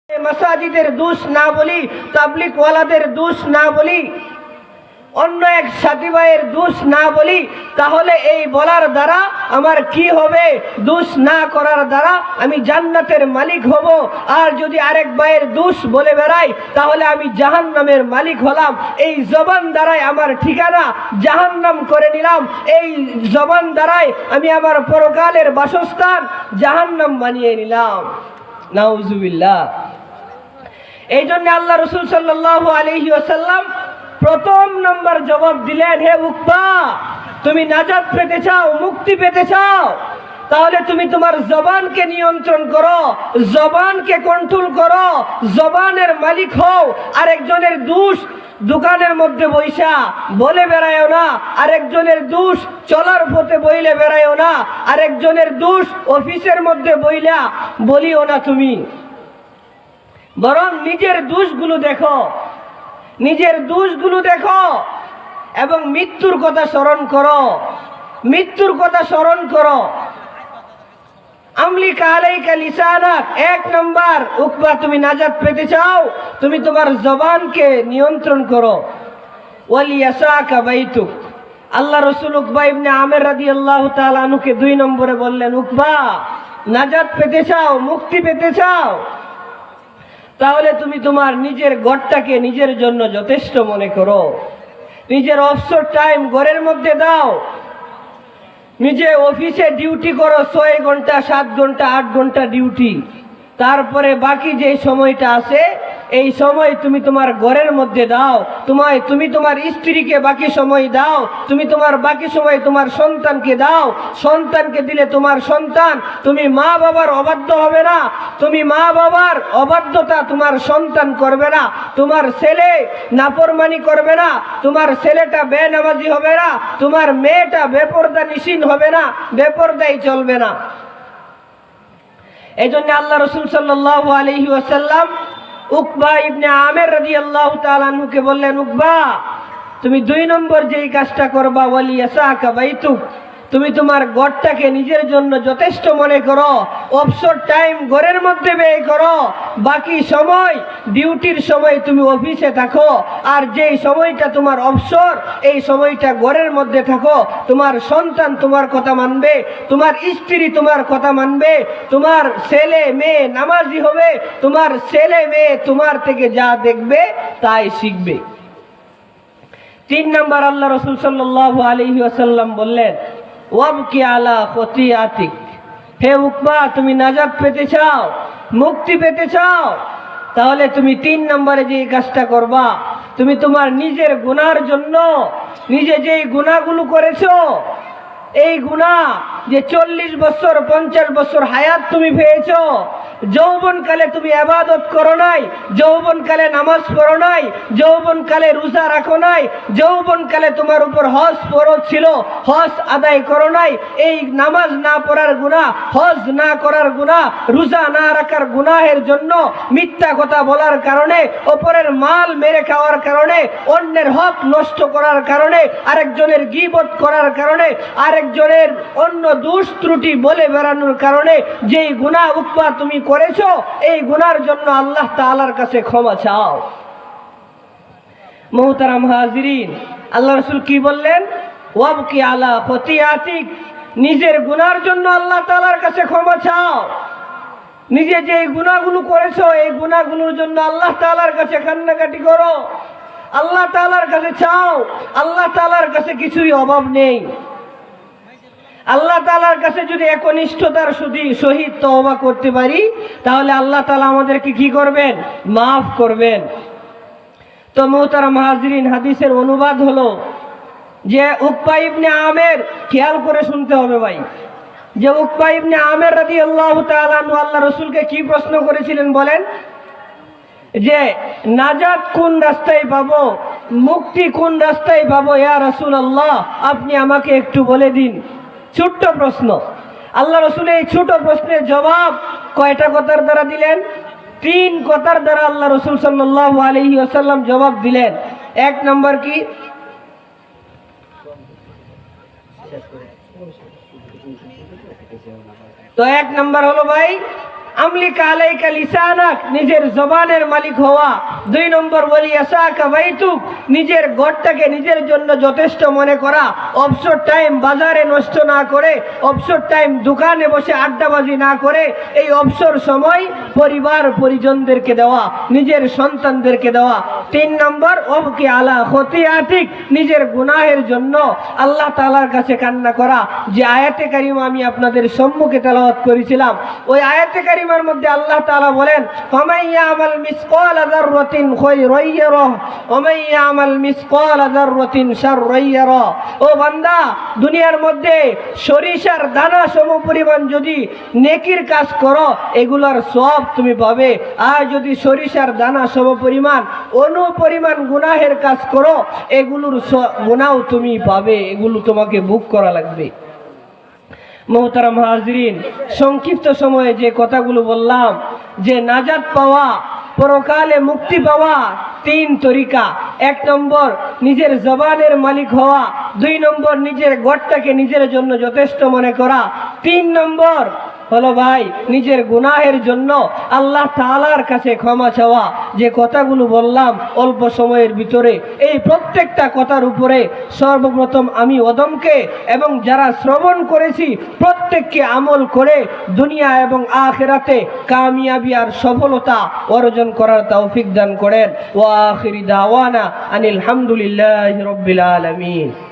মাসাজিদের দোষ না বলি, তাবলিগ ওয়ালাদের দোষ না বলি, অন্য এক সাথী ভাইয়ের দোষ না বলি, তাহলে এই বলার দ্বারা আমার কি হবে? দোষ না করার দ্বারা আমি জান্নাতের মালিক হব। আর যদি আরেক ভাইয়ের দোষ বলে বেড়াই তাহলে আমি জাহান্নামের মালিক হলাম। এই জবান দ্বারাই আমার ঠিকানা জাহান্নাম করে নিলাম। এই জবান দ্বারাই আমি আমার পরকালের বাসস্থান জাহান্নাম বানিয়ে নিলাম। নাউজুবিল্লাহ। এই জন্য আল্লাহ রাসূল সাল্লাল্লাহু আলাইহি ওয়াসাল্লাম প্রথম নম্বর জবাব দিলেন, হে উকবা, তুমি নাজাত পেতে চাও, মুক্তি পেতে চাও, তাহলে তুমি তোমার জবানকে নিয়ন্ত্রণ করো, জবানকে কন্ট্রোল করো, জবানের মালিক হও। আরেকজনের দোষ দোকানের মধ্যে বইসা বলে বেড়ায়ও না, আরেকজনের দোষ চলার পথে বইলে বেড়ায়ও না, আরেকজনের দোষ অফিসের মধ্যে বইলা বলিও না তুমি, বরং নিজের দোষগুলো দেখো, নিজের দোষগুলো দেখো এবং মৃত্যুর কথা স্মরণ করো, মৃত্যুর কথা স্মরণ করো। আমলিকা আলাইকা লিসানাক, এক নম্বর উকবা, তুমি নাজাত পেতে চাও, তুমি তোমার জবানকে নিয়ন্ত্রণ করো। ওয়ালিয়াসাকা বাইতুক, আল্লাহ রাসূল উকবা ইবনে আমের রাদিয়াল্লাহু তাআলা আনহুকে 2 নম্বরে বললেন, উকবা, নাজাত পেতে চাও, মুক্তি পেতে চাও, তাহলে তুমি তোমার নিজের ঘরটাকে নিজের জন্য যথেষ্ট মনে করো। নিজের অবসর টাইম ঘরের মধ্যে দাও। নিজে অফিসে ডিউটি করো 6 ঘন্টা, 7 ঘন্টা, 8 ঘন্টা ডিউটি, তারপরে বাকি যে সময়টা আছে এই সময় তুমি তোমার ঘরের মধ্যে দাও। তুমি তোমার স্ত্রীকে বাকি সময় দাও, তুমি তোমার বাকি সময় তোমার সন্তানকে দাও। সন্তানকে দিলে তোমার সন্তান, তুমি মা বাবার অবাধ্য হবে না, তুমি মা বাবার অবাধ্যতা তোমার সন্তান করবে না, তোমার ছেলে নাফরমানি করবে না, তোমার ছেলেটা বেনামাজি হবে না, তোমার মেয়েটা বেপরদা নিশিন হবে না, বেপরদাই চলবে না। এই জন্য আল্লাহ রাসূল সাল্লাল্লাহু আলাইহি ওয়াসাল্লাম উকবা ইবনে আমের রাদিয়াল্লাহু তাআলা আনহুকে বললেন, উকবা, তুমি 2 নম্বর যেই কাজটা করবা, ওয়ালিয়াসাকা বাইতুক, তুমি তোমার ঘরটাকে নিজের জন্য যথেষ্ট মনে করো, অবসর টাইম ঘরের মধ্যে ব্যয় করো, বাকি সময় ডিউটির সময় তুমি অফিসে থাকো, আর যেই সময়টা তোমার অবসর এই সময়টা ঘরের মধ্যে থাকো। তোমার সন্তান তোমার কথা মানবে, তোমার স্ত্রী তোমার কথা মানবে, তোমার ছেলে মেয়ে নামাজি হবে, তোমার ছেলে মেয়ে তোমার থেকে যা দেখবে তাই শিখবে। 3 নম্বর আল্লাহ রাসূল সাল্লাল্লাহু আলাইহি ওয়াসাল্লাম বললেন, ওয়াবকি আলা খতিয়াতিক, হে উকবা, তুমি নাজাত পেতে চাও, মুক্তি পেতে চাও, তাহলে তুমি 3 নম্বরে যে কাজটা করবা, তুমি তোমার নিজের গুনার জন্য, নিজে যেই গুনাহগুলো করেছো, এই গুনাহ যে 40 বছর 50 বছর হায়াত তুমি পেয়েছো, যৌবনকালে তুমি ইবাদত করো নাই, যৌবনকালে নামাজ পড়ো নাই, যৌবনকালে রোজা রাখো নাই, যৌবনকালে তোমার উপর হজ ফরজ ছিল, হজ আদায় করো নাই, এই নামাজ না পড়ার গুনাহ, হজ না করার গুনাহ, রোজা না রাখার গুনাহের জন্য, মিথ্যা কথা বলার কারণে, অপরের মাল মেরে খাওয়ার কারণে, অন্যের হক নষ্ট করার কারণে, আরেকজনের গীবত করার কারণে, আরেকজনের অন্য দোষ ত্রুটি বলে বেড়ানোর কারণে যেই গুনাহ উকবা তুমি করেছো, এই গুনার জন্য আল্লাহ তাআলার কাছে ক্ষমা চাও। মুহতারাম হাজিরিন, আল্লাহ রাসূল কি বললেন? ওয়াবকি আলা খতিয়াতিক, নিজের গুনার জন্য আল্লাহ তাআলার কাছে ক্ষমা চাও। নিজে যে গুনাহগুলো করেছো এই গুনাহগুলোর জন্য আল্লাহ তাআলার কাছে কান্নাকাটি করো, আল্লাহ তাআলার কাছে চাও। আল্লাহ তাআলার কাছে কিছুই অভাব নেই। আল্লাহ তাআলার কাছে যদি একনিষ্ঠতার সহিত তওবা করতে পারি তাহলে আল্লাহ তাআলা আমাদেরকে কি করবেন? মাফ করবেন। তো মুহতারাম হাজিরিন, হাদিসের অনুবাদ হলো যে উকবা ইবনে আমের, খেয়াল করে শুনতে হবে ভাই, যে উকবা ইবনে আমের রাদিয়াল্লাহু তাআলা আনহু আল্লাহ রাসূলকে কি প্রশ্ন করেছিলেন বলেন? যে নাজাত কোন রাস্তায় পাবো, মুক্তি কোন রাস্তায় পাবো ইয়া রাসূলুল্লাহ, আপনি আমাকে একটু বলে দিন। ছোট্ট প্রশ্ন। আল্লাহ রাসূল এই ছোট প্রশ্নের জবাব কয়টা কথার দ্বারা দিলেন? 3 কথার দ্বারা আল্লাহ রাসূল সাল্লাল্লাহু আলাইহি ওয়াসাল্লাম জবাব দিলেন। 1 নম্বর কি? তো 1 নম্বর হলো ভাই, আমলিকা আলাইকা লিসানাক, নিজের জবানের মালিক হওয়া। 2 নম্বর ওয়ালিয়াসাকা বাইতুক, নিজের ঘরটাকে নিজের জন্য যথেষ্ট মনে করা। অবসর টাইম বাজারে নষ্ট না করে, অবসর টাইম দোকানে বসে আড্ডাবাজি না করে, এই অবসর সময় পরিবার পরিজনদেরকে দেওয়া, নিজের সন্তানদেরকে দেওয়া। 3 নম্বর ওবকি আলা খতিয়াতিক, নিজের গুনাহের জন্য আল্লাহ তাআলার কাছে কান্না করা। যে আয়াতে কারিমা আমি আপনাদের সম্মুখে তেলাওয়াত করেছিলাম, ওই আয়াতে কারিমার মধ্যে আল্লাহ তাআলা বলেন, ফামান ইয়ামাল মিসকালা যাররাতিন খায়রান ইয়ারাহ ওয়া মান ইয়ামাল মিসকালা যাররাতিন শাররান ইয়ারাহ। ও বান্দা, দুনিয়ার মধ্যে সরিষার দানা সমপরিমাণ যদি নেকির কাজ করো, এগুলোর সওয়াব তুমি পাবে। আর যদি সরিষার দানা সমপরিমাণ অনুপরিমাণ গুনাহের কাজ করো, এগুলোর গুনাহও তুমি পাবে, এগুলো তোমাকে ভোগ করা লাগবে। মোহতারাম হাজরিন, সংক্ষিপ্ত সময়ে যে কথাগুলো বললাম, যে নাজাত পাওয়া, পরকালে মুক্তি পাওয়া 3 তরিকা। 1 নম্বর নিজের জবানের মালিক হওয়া, 2 নম্বর নিজের ঘরটাকে নিজের জন্য যথেষ্ট মনে করা, 3 নম্বর হলো ভাই নিজের গুনাহের জন্য আল্লাহ তাআলার কাছে ক্ষমা চাওয়া। যে কথাগুলো বললাম অল্প সময়ের ভিতরে, এই প্রত্যেকটা কথার উপরে সর্বপ্রথম আমি ওদমকে এবং যারা শ্রবণ করেছি প্রত্যেককে আমল করে দুনিয়া এবং আখিরাতে কামিয়াবি আর সফলতা অর্জন করার তৌফিক দান করেন। ওয়া আখিরি দাওয়ানা আনিল হামদুলিল্লাহি রাব্বিল আলামিন।